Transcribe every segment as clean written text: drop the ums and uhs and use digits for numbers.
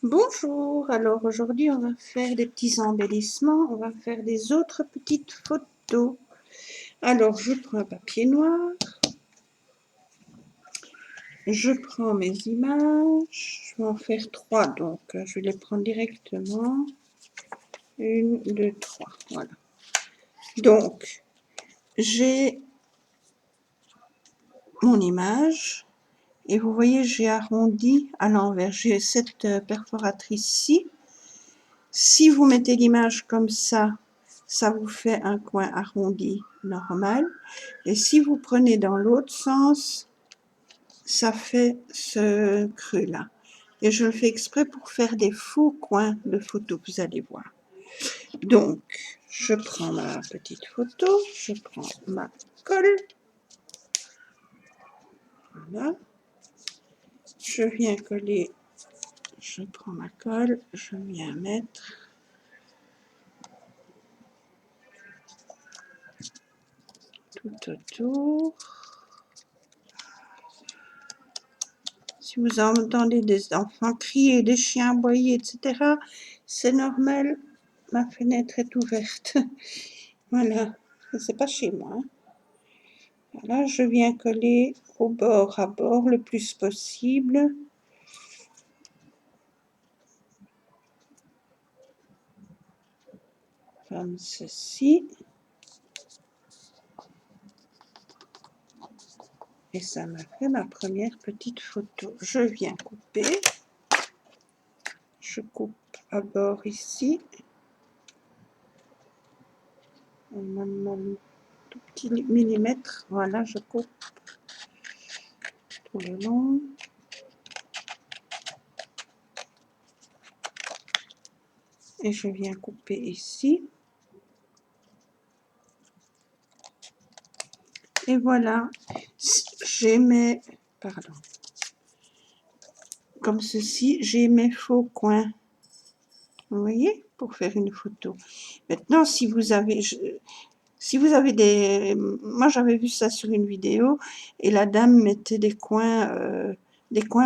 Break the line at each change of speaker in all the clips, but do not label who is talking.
Bonjour, alors aujourd'hui on va faire des petits embellissements, on va faire des autres petites photos. Alors je prends un papier noir, je prends mes images, je vais en faire 3 donc je vais les prendre directement. 1, 2, 3, voilà. Donc j'ai mon image et vous voyez j'ai arrondi à l'envers, j'ai cette perforatrice-ci. Si vous mettez l'image comme ça vous fait un coin arrondi normal. Et si vous prenez dans l'autre sens, ça fait ce creux-là. Et je le fais exprès pour faire des faux coins de photo, vous allez voir. Donc, je prends ma petite photo, je prends ma colle. Voilà. Je viens coller, je prends ma colle, je viens mettre tout autour. Si vous entendez des enfants crier, des chiens aboyer, etc., c'est normal, ma fenêtre est ouverte. Voilà, c'est pas chez moi. Voilà, je viens coller au bord à bord le plus possible. Comme ceci. Et ça me fait ma première petite photo. Je viens couper. Je coupe à bord ici. Un tout petit millimètre. Voilà, je coupe tout le long. Et je viens couper ici. Et voilà, j'ai mes, pardon, comme ceci, j'ai mes faux coins. Vous voyez, pour faire une photo. Maintenant, si vous avez des, moi j'avais vu ça sur une vidéo et la dame mettait des coins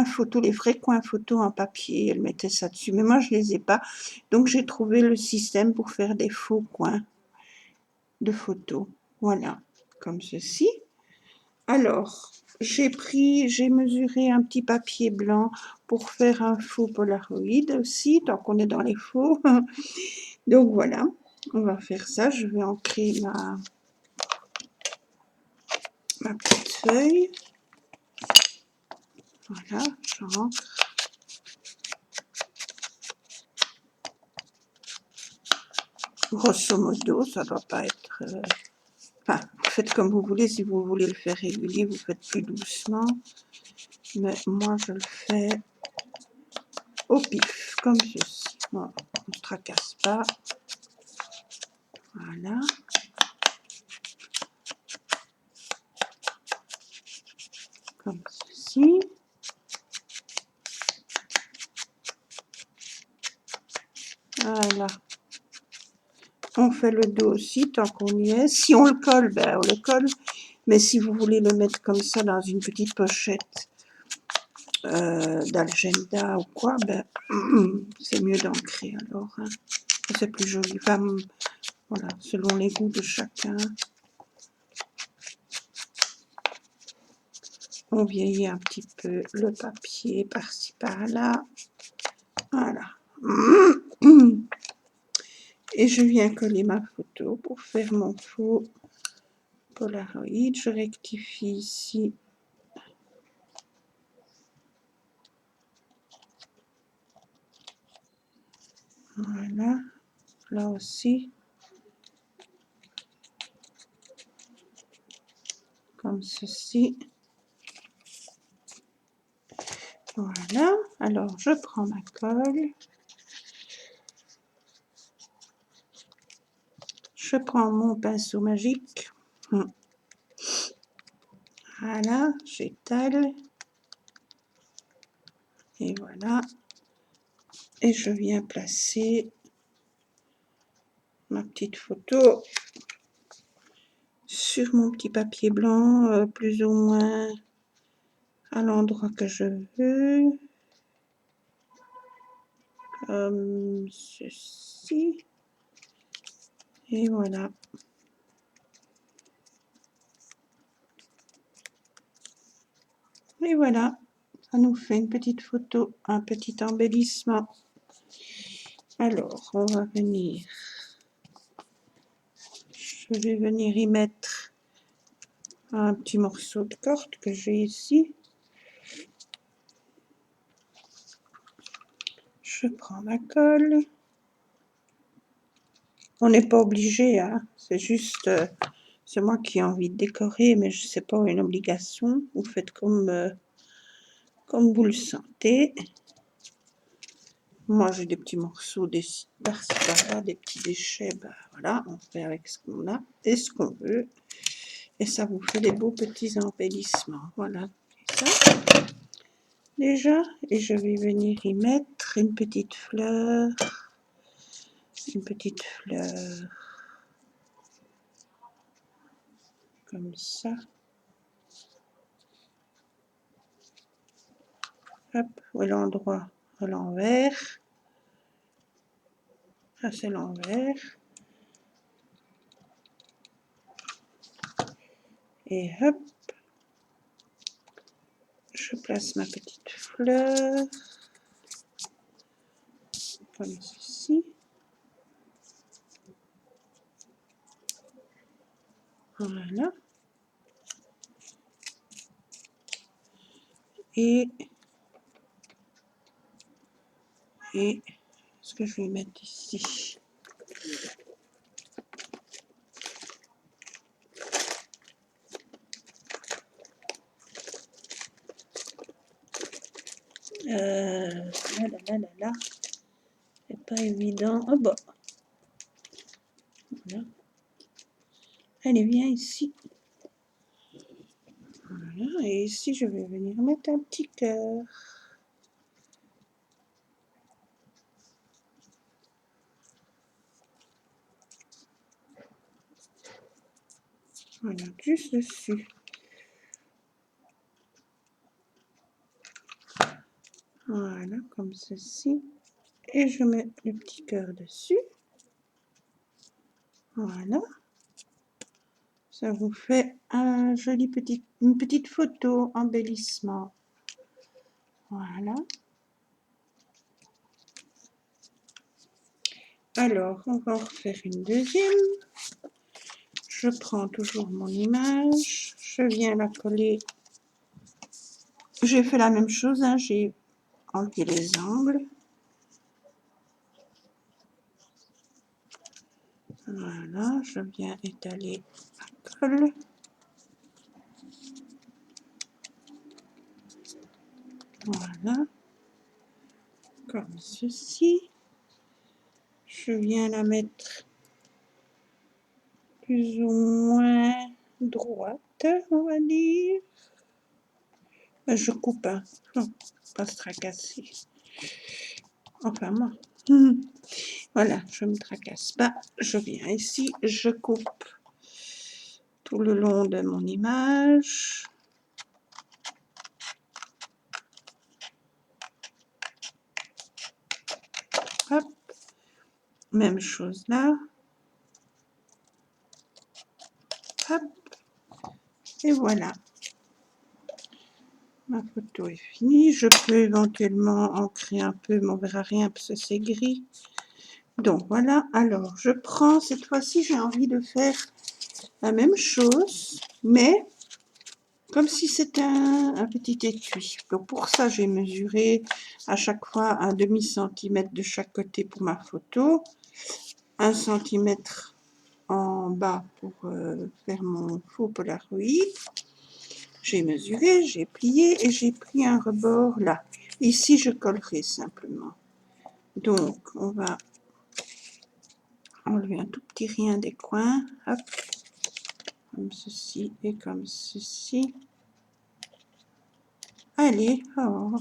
photos, les vrais coins photos en papier, elle mettait ça dessus. Mais moi je les ai pas, donc j'ai trouvé le système pour faire des faux coins de photos. Voilà, comme ceci. Alors, j'ai mesuré un petit papier blanc pour faire un faux Polaroid aussi, tant qu'on est dans les faux. Donc voilà, on va faire ça. Je vais ancrer ma petite feuille. Voilà, j'ancre. Grosso modo, ça ne doit pas être... Enfin, faites comme vous voulez. Si vous voulez le faire régulier, vous faites plus doucement. Mais moi, je le fais au pif, comme ceci. Voilà, on ne se tracasse pas. Voilà. Comme ceci. Voilà. On fait le dos aussi, tant qu'on y est. Si on le colle, ben on le colle. Mais si vous voulez le mettre comme ça dans une petite pochette d'agenda ou quoi, ben c'est mieux d'ancrer alors. Hein. C'est plus joli. Enfin, voilà, selon les goûts de chacun. On vieillit un petit peu le papier par-ci par-là. Voilà. Et je viens coller ma photo pour faire mon faux Polaroid. Je rectifie ici. Voilà. Là aussi. Comme ceci. Voilà. Alors, je prends ma colle. Je prends mon pinceau magique. Voilà, j'étale. Et voilà. Et je viens placer ma petite photo sur mon petit papier blanc, plus ou moins à l'endroit que je veux. comme ceci. Et voilà. Et voilà, ça nous fait une petite photo, un petit embellissement. Alors, on va venir, je vais venir y mettre un petit morceau de corde que j'ai ici. Je prends ma colle. On n'est pas obligé, hein. C'est juste, c'est moi qui ai envie de décorer, mais je sais pas une obligation. Vous faites comme vous le sentez. Moi, j'ai des petits morceaux par-ci par-là, des petits déchets. Ben, voilà, on fait avec ce qu'on a et ce qu'on veut. Et ça vous fait des beaux petits embellissements. Voilà, ça déjà. Et je vais venir y mettre une petite fleur. Une petite fleur. Comme ça. Hop, où est l'endroit à l'envers. Ça, c'est l'envers. Et hop, je place ma petite fleur. Comme ceci. Voilà. Et ce que je vais mettre ici. Là. C'est pas évident. Oh bah. Voilà. Allez, viens ici. Voilà. Et ici, je vais venir mettre un petit cœur. Voilà, juste dessus. Voilà, comme ceci. Et je mets le petit cœur dessus. Voilà. Ça vous fait un joli une petite photo embellissement. Voilà. Alors, on va en refaire une deuxième. Je prends toujours mon image. Je viens la coller. J'ai fait la même chose, hein, j'ai enlevé les angles. Voilà, je viens étaler la colle. Voilà, comme ceci. Je viens la mettre plus ou moins droite, on va dire. Je coupe, hein. Non, pas se tracasser. Enfin, moi. Voilà, je ne me tracasse pas. Je viens ici, je coupe tout le long de mon image. Hop. Même chose là. Hop. Et voilà. Ma photo est finie. Je peux éventuellement ancrer un peu, mais on verra rien parce que c'est gris. Donc voilà. Alors, je prends, cette fois-ci, j'ai envie de faire la même chose, mais comme si c'était un petit étui. Donc pour ça, j'ai mesuré à chaque fois un demi-centimètre de chaque côté pour ma photo. 1 centimètre en bas pour faire mon faux Polaroid. J'ai mesuré, j'ai plié et j'ai pris un rebord là. Ici, je collerai simplement. Donc, on va enlever un tout petit rien des coins. Hop, comme ceci et comme ceci. Allez, oh.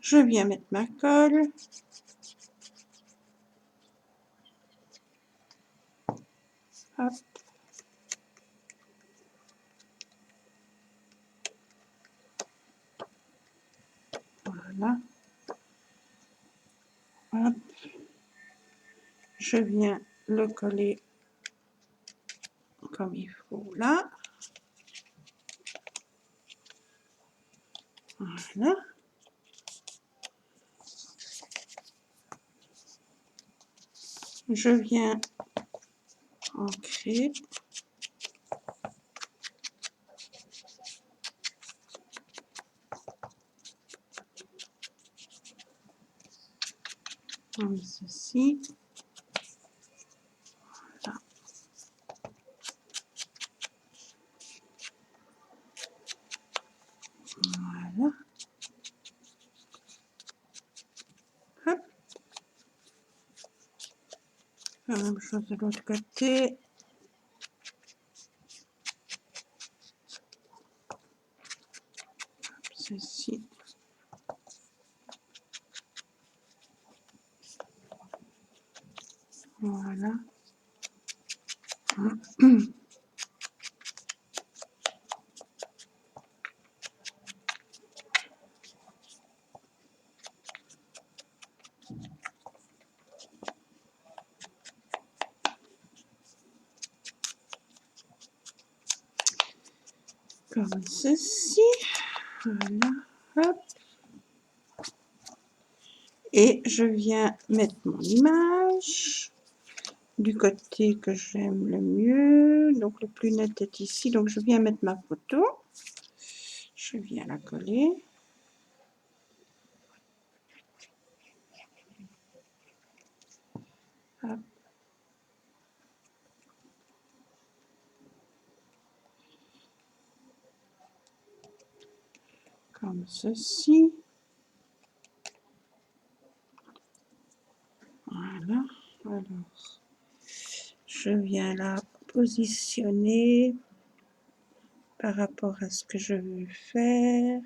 Je viens mettre ma colle. Hop. Voilà. Je viens le coller comme il faut là. Voilà. Je viens ancrer. Comme ceci. Voilà. Voilà. Hop. La même chose de l'autre côté. Ceci. Voilà. Comme ceci. Voilà. Hop. Et je viens mettre mon image du côté que j'aime le mieux. Donc le plus net est ici. Donc je viens mettre ma photo. Je viens la coller. Hop. Comme ceci. Voilà. Alors, je viens la positionner par rapport à ce que je veux faire.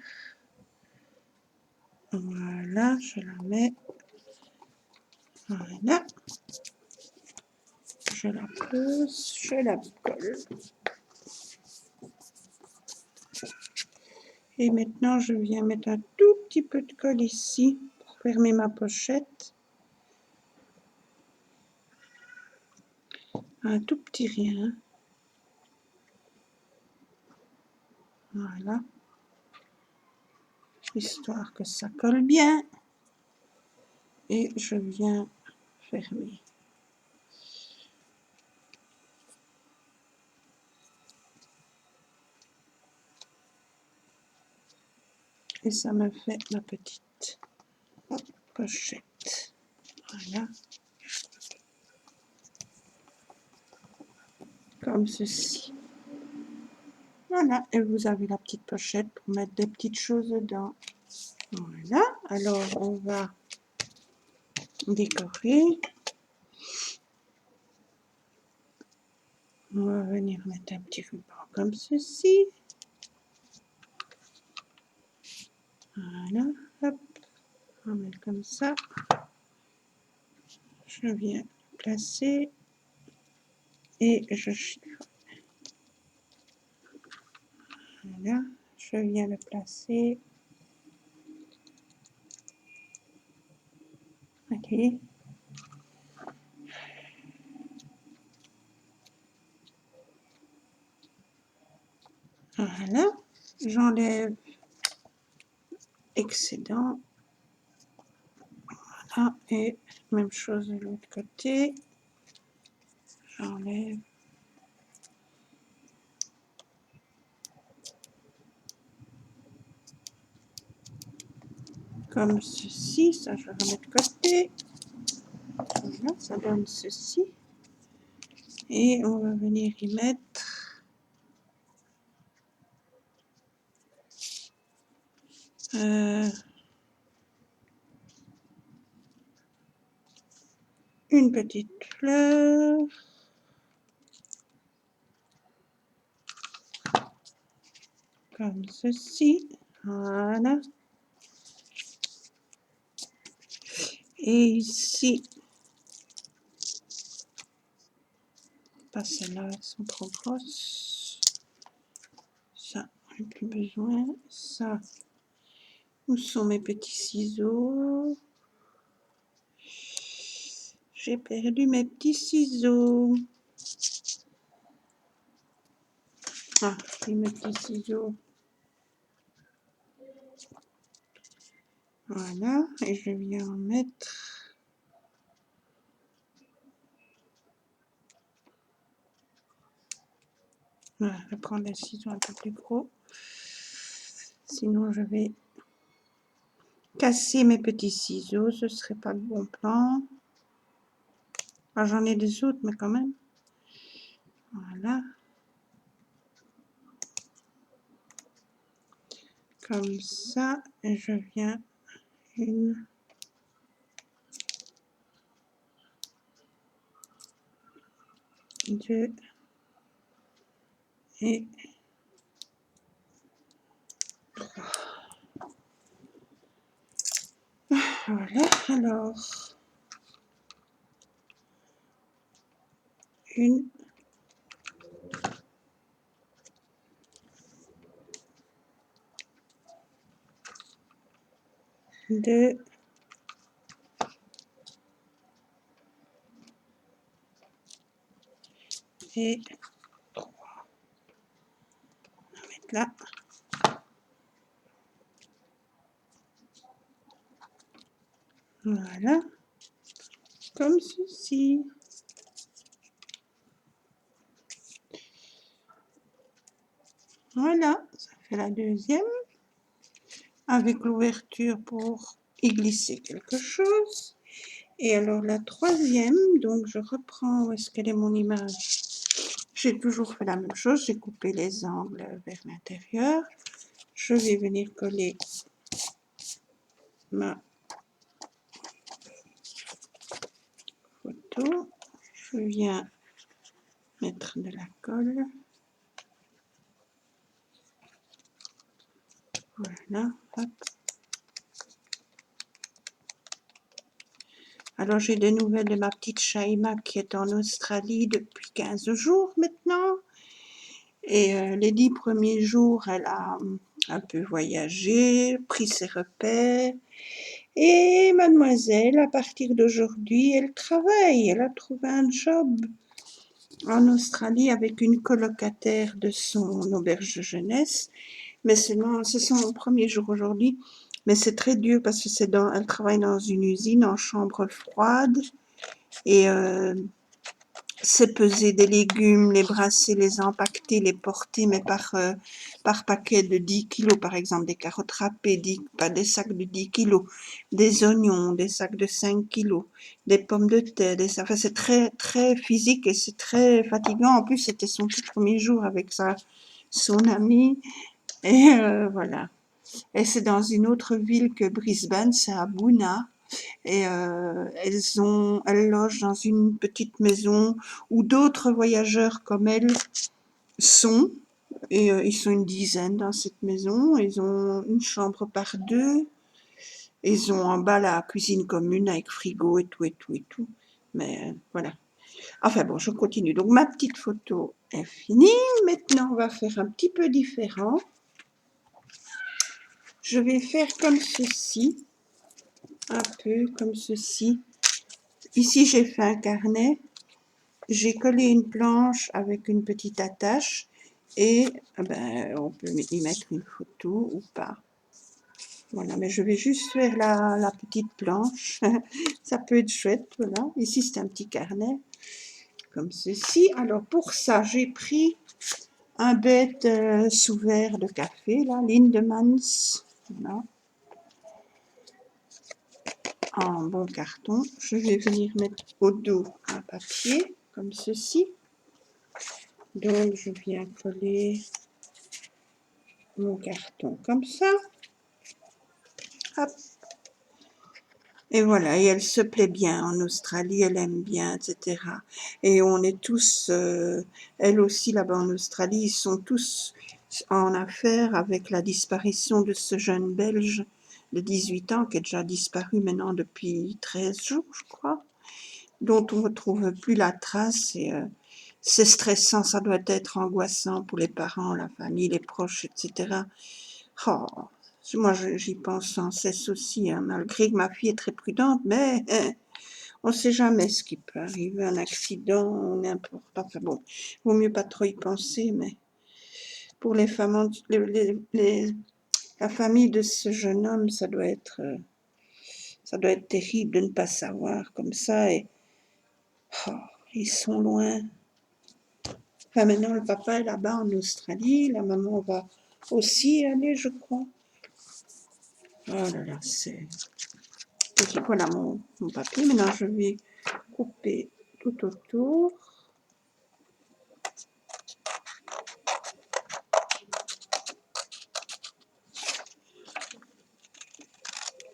Voilà, je la mets. Voilà. Je la pose, je la colle. Et maintenant, je viens mettre un tout petit peu de colle ici pour fermer ma pochette. Un tout petit rien. Voilà. Histoire que ça colle bien. Et je viens fermer. Et ça me fait ma petite pochette. Voilà. Comme ceci. Voilà. Et vous avez la petite pochette pour mettre des petites choses dedans. Voilà. Alors, on va décorer. On va venir mettre un petit ruban comme ceci. Voilà. Hop. On va mettre comme ça. Je viens placer et je chiffonne. Voilà, je viens le placer. Allez. Voilà, j'enlève excédent. Voilà, et même chose de l'autre côté. J'enlève. Comme ceci, ça je vais remettre de côté. Voilà, ça donne ceci. Et on va venir y mettre une petite fleur. Comme ceci. Voilà. Et ici, pas celles-là, elles sont trop grosses. Ça, j'ai plus besoin. Ça, où sont mes petits ciseaux? J'ai perdu mes petits ciseaux. Ah, j'ai mes petits ciseaux. Voilà, et je viens en mettre. Voilà, je vais prendre un ciseau un peu plus gros. Sinon, je vais casser mes petits ciseaux. Ce serait pas le bon plan. Ah, j'en ai des autres, mais quand même. Voilà. Comme ça, et je viens une, deux et voilà. Alors, une, deux et trois. On va mettre là. Voilà. Comme ceci. Voilà, ça fait la deuxième. Avec l'ouverture pour y glisser quelque chose. Et alors la troisième, donc je reprends, où est-ce qu'elle est mon image? J'ai toujours fait la même chose, j'ai coupé les angles vers l'intérieur. Je vais venir coller ma photo. Je viens mettre de la colle. Voilà, hop. Alors j'ai des nouvelles de ma petite Shaima qui est en Australie depuis 15 jours maintenant. Et les 10 premiers jours, elle a un peu voyagé, pris ses repères. Et mademoiselle, à partir d'aujourd'hui, elle travaille. Elle a trouvé un job en Australie avec une colocataire de son auberge de jeunesse. Mais seulement, c'est son premier jour aujourd'hui. Mais c'est très dur parce que elle travaille dans une usine en chambre froide. Et c'est peser des légumes, les brasser, les empaqueter, les porter, mais par paquet de 10 kilos, par exemple, des carottes râpées, pas des sacs de 10 kilos, des oignons, des sacs de 5 kilos, des pommes de terre, enfin, c'est très, très physique et c'est très fatigant. En plus, c'était son tout premier jour avec son ami. Et voilà. Et c'est dans une autre ville que Brisbane, c'est à Boonah. Et elles logent dans une petite maison où d'autres voyageurs comme elles sont. Et ils sont une dizaine dans cette maison. Ils ont une chambre par deux. Ils ont en bas la cuisine commune avec frigo et tout et tout et tout. Mais voilà. Enfin bon, je continue. Donc ma petite photo est finie. Maintenant, on va faire un petit peu différent. Je vais faire comme ceci. Un peu comme ceci. Ici, j'ai fait un carnet. J'ai collé une planche avec une petite attache et on peut y mettre une photo ou pas. Voilà, mais je vais juste faire la petite planche. Ça peut être chouette, voilà. Ici, c'est un petit carnet comme ceci. Alors, pour ça, j'ai pris un bête sous verre de café, là, Lindemans, voilà, en bon carton. Je vais venir mettre au dos un papier comme ceci. Donc, je viens coller mon carton comme ça. Hop. Et voilà, et elle se plaît bien en Australie, elle aime bien, etc. Et on est tous, elle aussi là-bas en Australie, ils sont tous en affaire avec la disparition de ce jeune Belge de 18 ans qui est déjà disparu maintenant depuis 13 jours, je crois, dont on ne retrouve plus la trace. Et c'est stressant, ça doit être angoissant pour les parents, la famille, les proches, etc. Oh, moi, j'y pense sans cesse aussi, hein, malgré que ma fille est très prudente, mais On ne sait jamais ce qui peut arriver, un accident, n'importe. Enfin bon, vaut mieux pas trop y penser, mais pour les femmes, la famille de ce jeune homme, ça doit être terrible de ne pas savoir comme ça. Et oh, ils sont loin. Enfin, maintenant, le papa est là-bas en Australie, la maman va aussi aller, je crois. Oh là là, c'est... Voilà mon papier. Maintenant, je vais couper tout autour.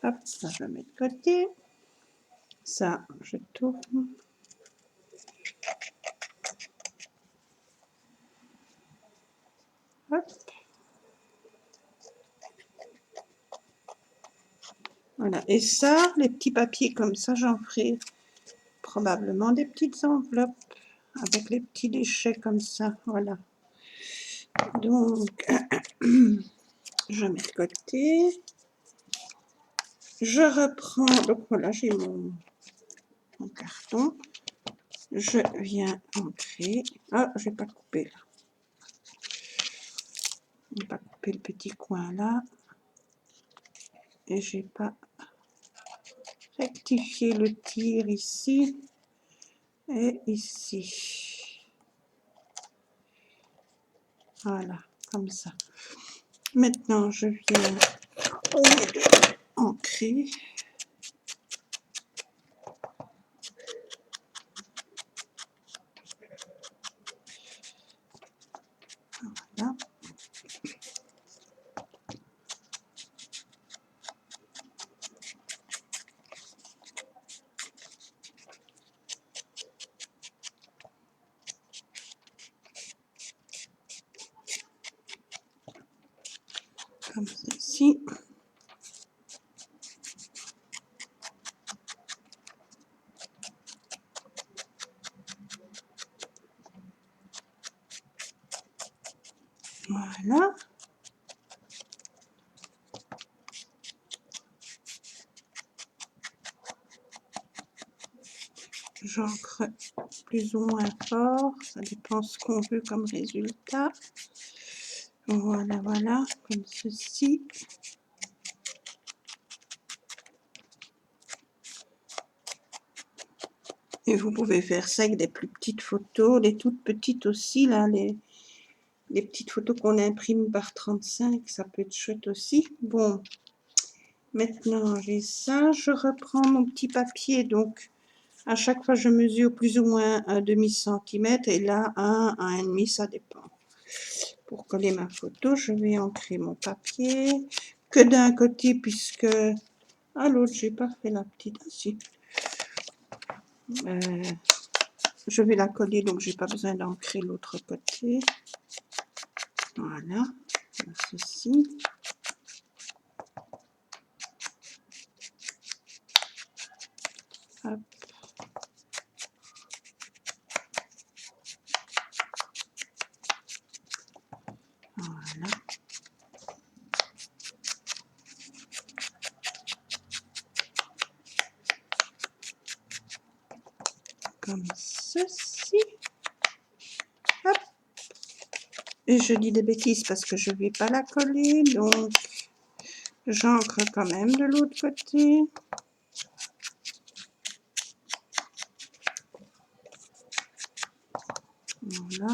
Hop, ça je le mets de côté. Ça, je tourne. Hop. Voilà. Et ça, les petits papiers comme ça, j'en ferai probablement des petites enveloppes avec les petits déchets comme ça. Voilà. Donc, je mets de côté. Je reprends. Donc voilà, j'ai mon carton. Je viens ancrer. Ah, je vais pas couper là. Je vais pas couper le petit coin là. Et j'ai pas rectifié le tir ici et ici. Voilà, comme ça. Maintenant, je viens ancrer. Voilà. Comme ceci. Voilà. J'ancre plus ou moins fort, ça dépend ce qu'on veut comme résultat. Voilà, voilà, comme ceci. Et vous pouvez faire ça avec des plus petites photos, les toutes petites aussi, là, les petites photos qu'on imprime par 35, ça peut être chouette aussi. Bon, maintenant j'ai ça, je reprends mon petit papier, donc à chaque fois je mesure plus ou moins un demi-centimètre, et là 1,5, ça dépend. Pour coller ma photo, je vais ancrer mon papier, que d'un côté, puisque à l'autre, j'ai pas fait la petite, si. Je vais la coller, donc j'ai pas besoin d'ancrer l'autre côté. Voilà, ceci. Hop. Voilà. Comme ceci. Hop. Et je dis des bêtises parce que je vais pas la coller, donc j'ancre quand même de l'autre côté. Voilà.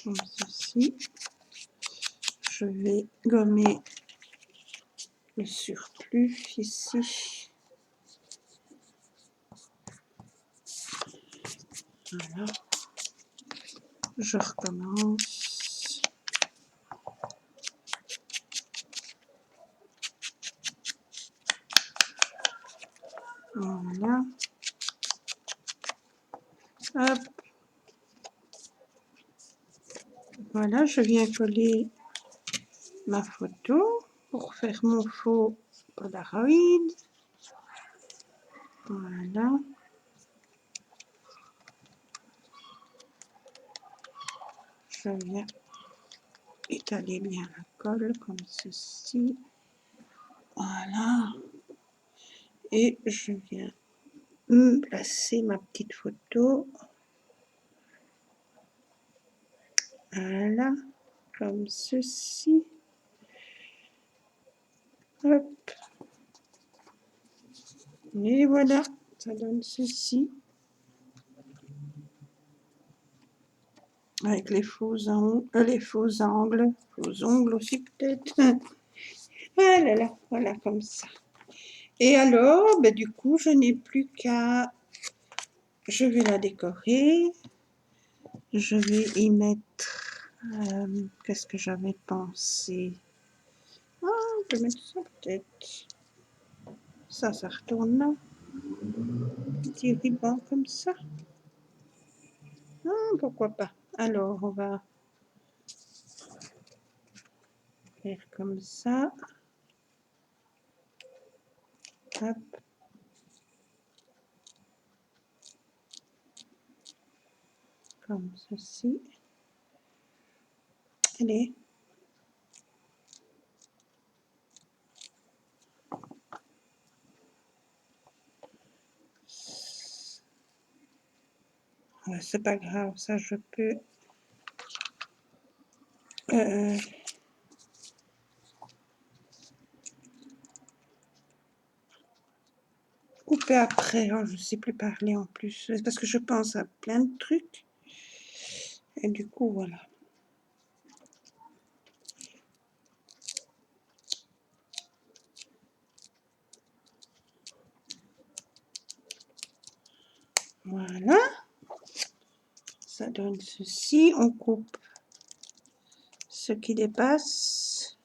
Comme ceci. Je vais gommer le surplus ici. Voilà. Je recommence. Voilà. Hop. Voilà, je viens coller ma photo pour faire mon faux Polaroid. Voilà. Je viens étaler bien la colle comme ceci. Voilà. Et je viens placer ma petite photo. Voilà, comme ceci. Hop. Et voilà, ça donne ceci. Avec les faux angles, faux ongles aussi peut-être. Ah là là, voilà comme ça. Et alors, ben, du coup, je n'ai plus qu'à... Je vais la décorer. Je vais y mettre... qu'est-ce que j'avais pensé? Ah, je vais mettre ça peut-être. Ça retourne là. Petit ruban comme ça. Ah, pourquoi pas. Alors, on va faire comme ça. Hop. Comme ceci. Allez. Ouais, c'est pas grave, ça je peux couper après. Oh, je ne sais plus parler en plus. C'est parce que je pense à plein de trucs. Et du coup, voilà. Voilà. Ça donne ceci. On coupe ce qui dépasse.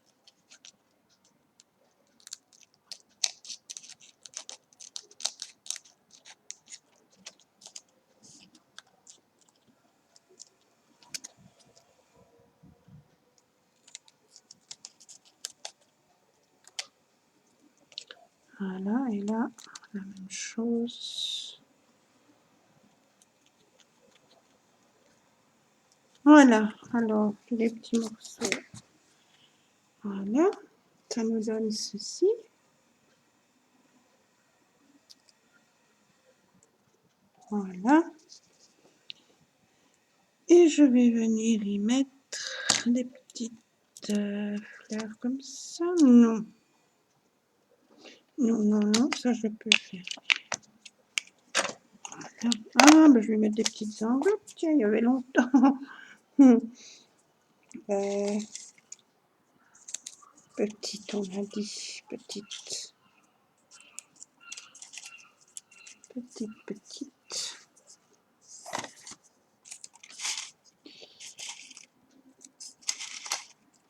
Voilà. Et là, la même chose. Voilà. Alors, les petits morceaux. Voilà. Ça nous donne ceci. Voilà. Et je vais venir y mettre des petites fleurs comme ça. Non. Non, non, non, ça je peux faire. Voilà. Ah, ben je vais mettre des petites enveloppes. Tiens, il y avait longtemps. Petite, on a dit. Petite. Petite, petite.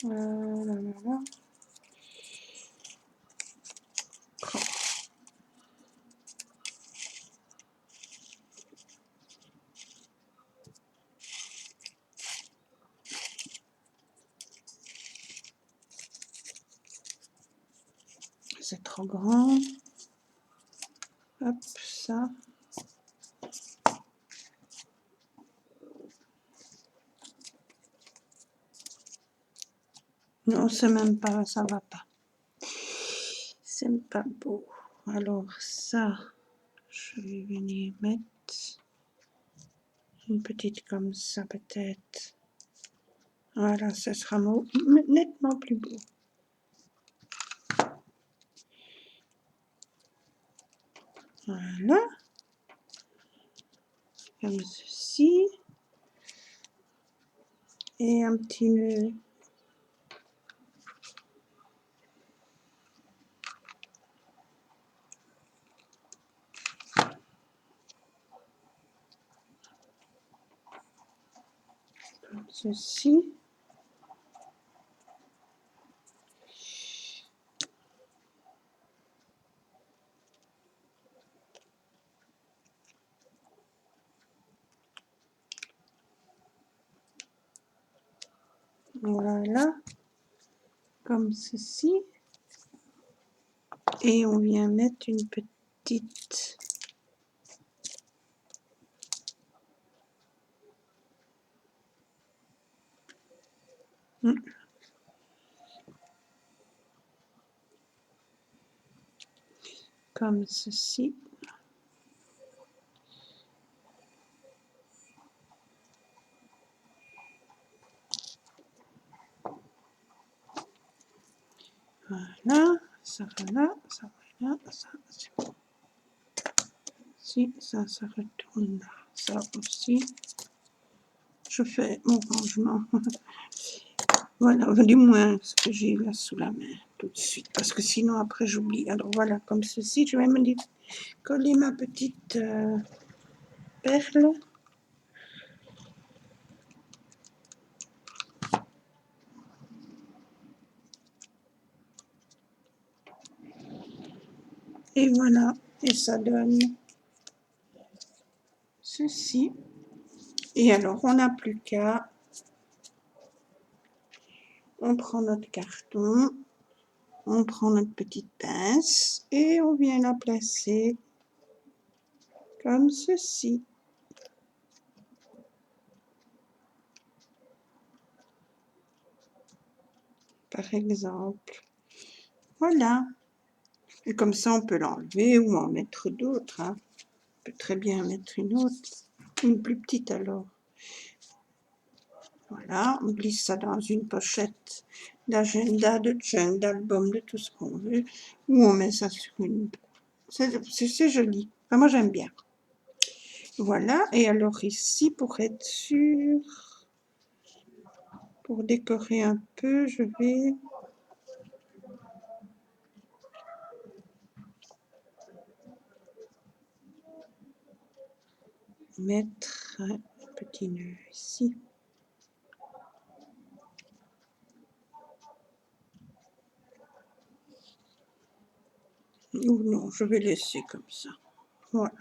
Là, là, là. C'est trop grand. Hop, ça. Non, c'est même pas, ça va pas. C'est pas beau. Alors ça, je vais venir mettre une petite comme ça peut-être. Voilà, ce sera nettement plus beau. Voilà. Comme ceci. Et un petit nœud. Comme ceci. Voilà. Comme ceci. Et on vient mettre une petite... comme ceci. Voilà, ça va là, ça va là, ça. Si, ça retourne là, ça aussi. Je fais mon rangement. Voilà, du moins ce que j'ai là sous la main tout de suite, parce que sinon après j'oublie. Alors voilà, comme ceci, je vais me coller ma petite perle. Et voilà, et ça donne ceci. Et alors, on n'a plus qu'à... On prend notre carton, on prend notre petite pince et on vient la placer comme ceci. Par exemple. Voilà. Et comme ça, on peut l'enlever ou en mettre d'autres. Hein. On peut très bien mettre une autre, une plus petite alors. Voilà, on glisse ça dans une pochette d'agenda, de junk, d'album, de tout ce qu'on veut. Ou on met ça sur une... C'est joli. Enfin, moi, j'aime bien. Voilà, et alors ici, pour être sûr, pour décorer un peu, je vais mettre un petit nœud ici. Ou non, je vais laisser comme ça. Voilà.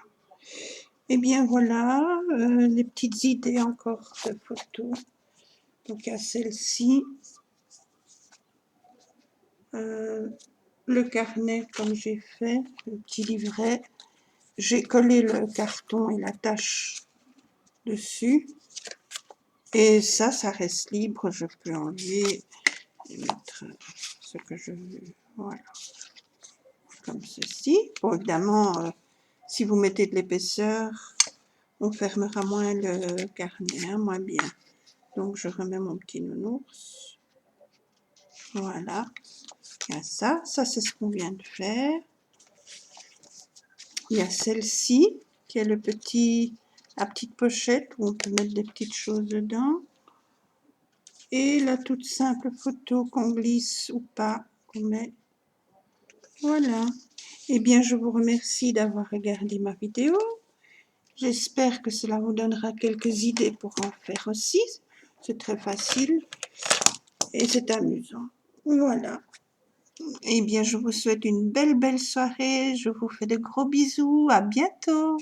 Et bien voilà, les petites idées encore de photos. Donc à celle-ci, le carnet comme j'ai fait, le petit livret. J'ai collé le carton et la tâche dessus. Et ça reste libre. Je peux enlever et mettre ce que je veux. Voilà. Comme ceci. Bon, évidemment, si vous mettez de l'épaisseur, on fermera moins le carnet, hein, moins bien. Donc, je remets mon petit nounours. Voilà. Il y a ça. Ça, c'est ce qu'on vient de faire. Il y a celle-ci, qui est la petite pochette où on peut mettre des petites choses dedans. Et la toute simple photo qu'on glisse ou pas, qu'on met. Voilà. Eh bien, je vous remercie d'avoir regardé ma vidéo. J'espère que cela vous donnera quelques idées pour en faire aussi. C'est très facile et c'est amusant. Voilà. Eh bien, je vous souhaite une belle soirée. Je vous fais de gros bisous. À bientôt.